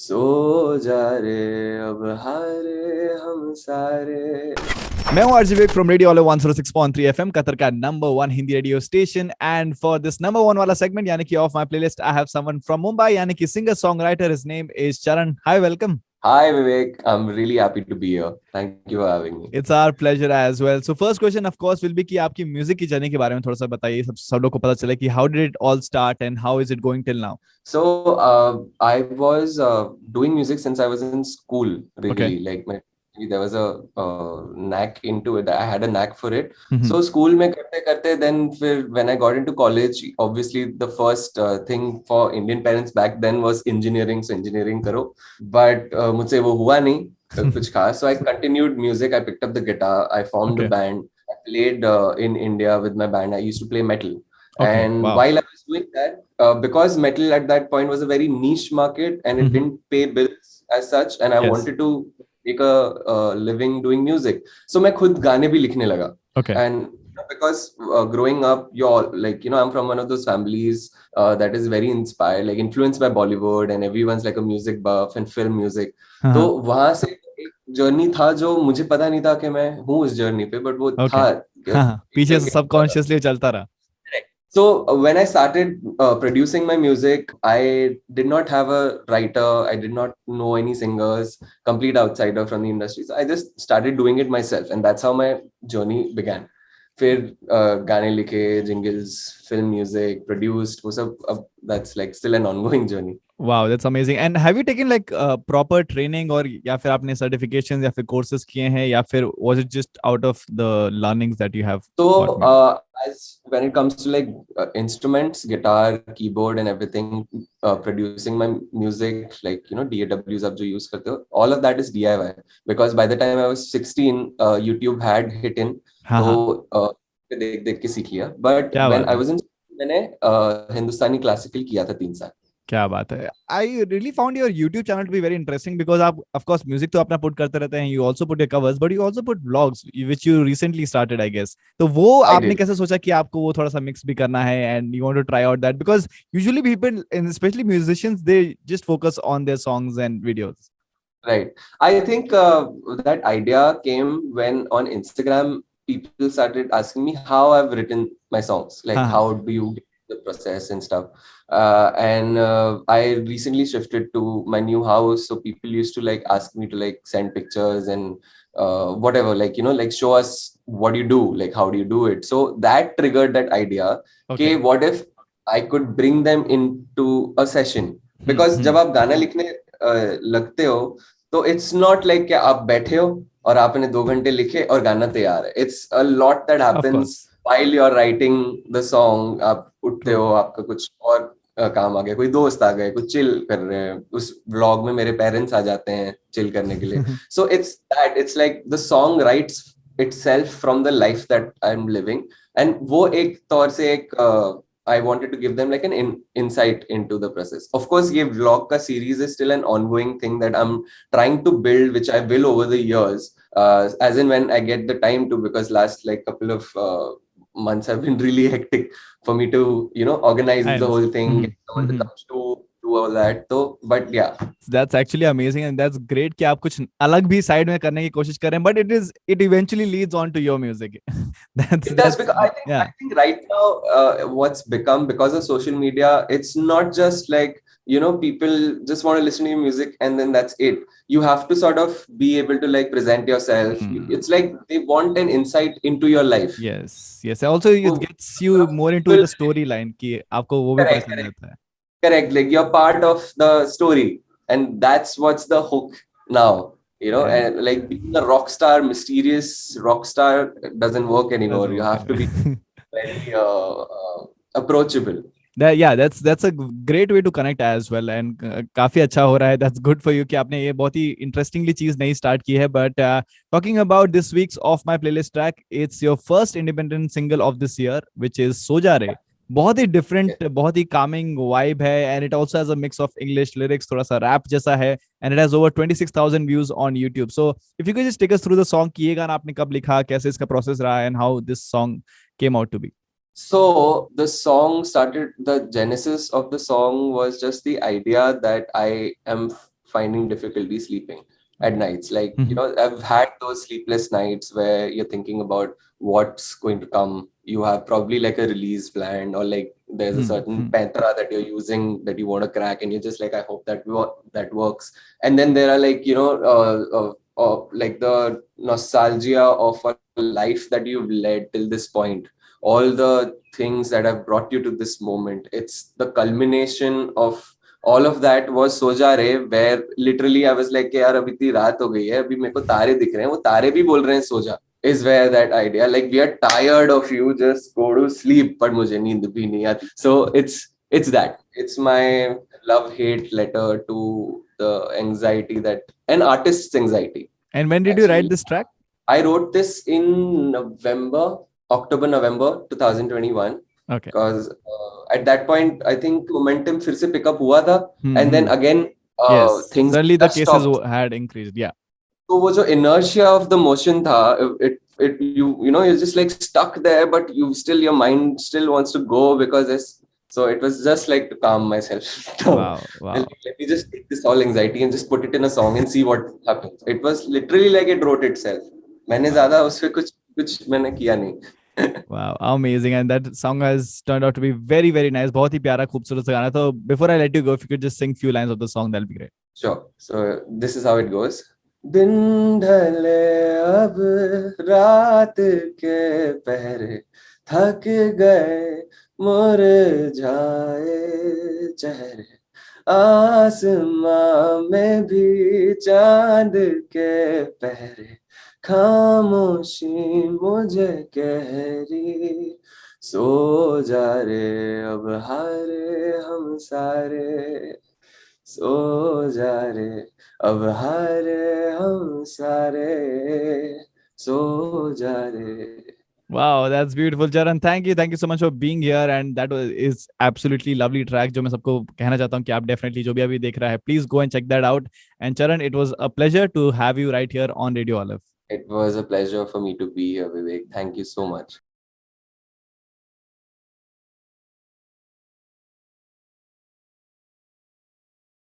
सो जा रे अब हारे हम सारे. मैं हूं RJ Vivek from radio 106.3 FM Qatar का number one Hindi radio station and for this number one वाला सेगमेंट यानी कि of my playlist I have someone from Mumbai यानी कि singer song writer his name is Charan hi welcome. Hi Vivek, I'm really happy to be here. Thank you for having me. It's our pleasure as well. So first question of course will be कि आपकी music की journey के बारे में थोड़ा सा बताइए, सब लोग को पता चले कि how did it all start and how is it going till now. So I was doing music since I was in school. Okay. Really, like there was a knack into it. I had a knack for it. Hmm. So school में करते करते then when I got into college, obviously the first thing for Indian parents back then was engineering. So engineering करो. But मुझसे वो हुआ नहीं कुछ खास. So I continued music. I picked up the guitar. I formed a okay. band. I played in India with my band. I used to play metal. Okay. And wow. while I was doing that, because metal at that point was a very niche market and it didn't pay bills as such, and I yes. wanted to make a living doing music. So मैं खुद गाने भी लिखने लगा. Okay. And because growing up, you're like, I'm from one of those families that is very inspired, like influenced by Bollywood, and everyone's like a music buff and film music. तो हाँ. वहां से एक जर्नी था जो मुझे पता नहीं था कि मैं हूँ उस जर्नी पे, बट वो ओके. था. हाँ, पीछे चल से के आता था. सबकॉन्शियसली चलता रहा. So when I started producing my music, I did not have a writer. I did not know any singers, complete outsider from the industry. So I just started doing it myself, and that's how my journey began. फिर गाने लिखे, jingles, film music, produced, वो सब अब that's like still an ongoing journey. Wow, that's amazing. And have you taken like proper training or या फिर आपने certifications या फिर courses किए हैं या फिर was it just out of the learnings that you have So gotten? as when it comes to like instruments, guitar, keyboard, and everything, producing my music, like DAWs आप जो use करते हो, all of that is DIY. Because by the time I was 16, YouTube had hit in, हाँ तो हाँ. देख देख के सीख लिया. But क्या when बात I है. was in मैंने हिंदुस्तानी क्लासिकल किया था 3 साल. क्या बात है. I really found your YouTube channel to be very interesting because आप of course music तो अपना put करते रहते हैं, you also put your covers but you also put vlogs which you recently started I guess. तो वो I आपने did. कैसे सोचा कि आपको वो थोड़ा सा mix भी करना है and you want to try out that because usually people and especially musicians they just focus on their songs and videos. Right. I think that idea came when on Instagram people started asking me how I've written my songs, like हाँ हाँ. how do you get the process and stuff. And I recently shifted to my new house, so people used to like ask me to like send pictures and whatever, like like show us what you do, like how do you do it. So that triggered that idea. Okay, Okay. what if I could bring them into a session? Because जब आप गाना लिखने लगते हो, तो it's not like कि आप बैठे हो और आपने 2 घंटे लिखे और गाना तैयार है. It's a lot that Of happens course. While you are writing the song. आप उठते True. हो, आपका कुछ और काम आ गया, कोई दोस्त आ गए, कुछ चिल कर रहे हैं. उस व्लॉग में मेरे पेरेंट्स आ जाते हैं चिल करने के लिए. So it's that, it's like the song rights itself from the life that I'm living. And वो एक तौर से एक I wanted to give them like an insight into the process. Of course, ये vlog का series is still an ongoing thing that I'm trying to build, which I will over the years, as in when I get the time to, because last like couple of months have been really hectic for me to, organize I the whole understand. thing, get someone to come to do all that. So, but yeah, That's actually amazing and that's great कि आप कुछ अलग भी side में करने की कोशिश कर रहे हैं but it eventually leads on to your music. that's it does, that's because I yeah. think right now what's become because of social media, it's not just like people just want to listen to your music and then that's it. You have to sort of be able to like present yourself. Hmm. It's like they want an insight into your life. Yes, yes. Also, it So, gets you more into people, the storyline कि आपको वो भी पता correct, चल correct, जाता है. correct. Like you're part of the story, and that's what's the hook now. And And like being a rock star, mysterious rock star doesn't work anymore. doesn't You work have to be anyway. very approachable. That's a great way to connect as well and काफी अच्छा हो रहा है. That's good for you कि आपने ये बहुत ही interestingly चीज नई start की है. But talking about this week's off my playlist track, it's your first independent single of this year, which is Soja Re. बहुत ही Yeah. डिफरेंट, बहुत ही कामिंग वाइब है and it also has a mix of English lyrics, थोड़ा सा rap जैसा है and it has over 26,000 views on YouTube. So if you can just take us through the song कि ये गाना आपने कब लिखा, कैसे इसका प्रोसेस रहा and how this song came out to be. So the song started, the genesis of the song was just the idea that I am finding difficulty sleeping at nights. Like, you Mhm. know, I've had those sleepless nights where you're thinking about what's going to come. You have probably like a release planned, or like there's a certain Mhm. pantra that you're using that you want to crack, and you're just like, I hope that that works. And then there are like, you know, like the nostalgia of a life that you've led till this point, all the things that have brought you to this moment. It's the culmination of all of that was Soja Re, where literally I was like, यार अभी इतनी रात हो गई है, अभी मेरे को तारे दिख रहे हैं, वो तारे भी बोल रहे हैं सोजा. Is where that idea, like, we are tired of you, just go to sleep, but मुझे नींद भी नहीं आती. So it's that. It's my love hate letter to the anxiety, that an artist's anxiety And when did you write actually. this track? I wrote this in October, November 2021, Okay. because at that point, I think momentum फिर से pick up हुआ था, and then Hmm. again Yes. things Suddenly the just cases stopped. had increased. Yeah. तो वो जो inertia of the motion था, it you know, you're just like stuck there, but you still, your mind still wants to go, because it's, so it was just like to calm myself down. Wow. And Wow. let me just take this all anxiety and just put it in a song and see what happens. It was literally like it wrote itself. मैंने Wow. ज्यादा उसपे कुछ कुछ मैंने किया नहीं. Wow, amazing. And that song has turned out to be very, very nice. बहुत ही प्यारा खूबसूरत सा गाना. So before I let you go, if you could just sing few lines of the song, that'll be great. Sure. So this is how it goes. दिन ढले अब रात के पहरे, थक गए मुरझाए चेहरे, आसमां में भी चांद के पहरे, खामोशी मुझे कह रही, सो जा रे अब हारे हम सारे, सो जा रे अब हारे हम सारे, सो जा रे. Wow, that's beautiful, Charan. Thank you so much for being here. And that was is absolutely lovely track. जो मैं सबको कहना चाहता हूँ कि आप definitely जो भी अभी देख रहा है, please go and check that out. And Charan, it was a pleasure to have you right here on Radio Olive. It was a pleasure for me to be here, Vivek. Thank you so much.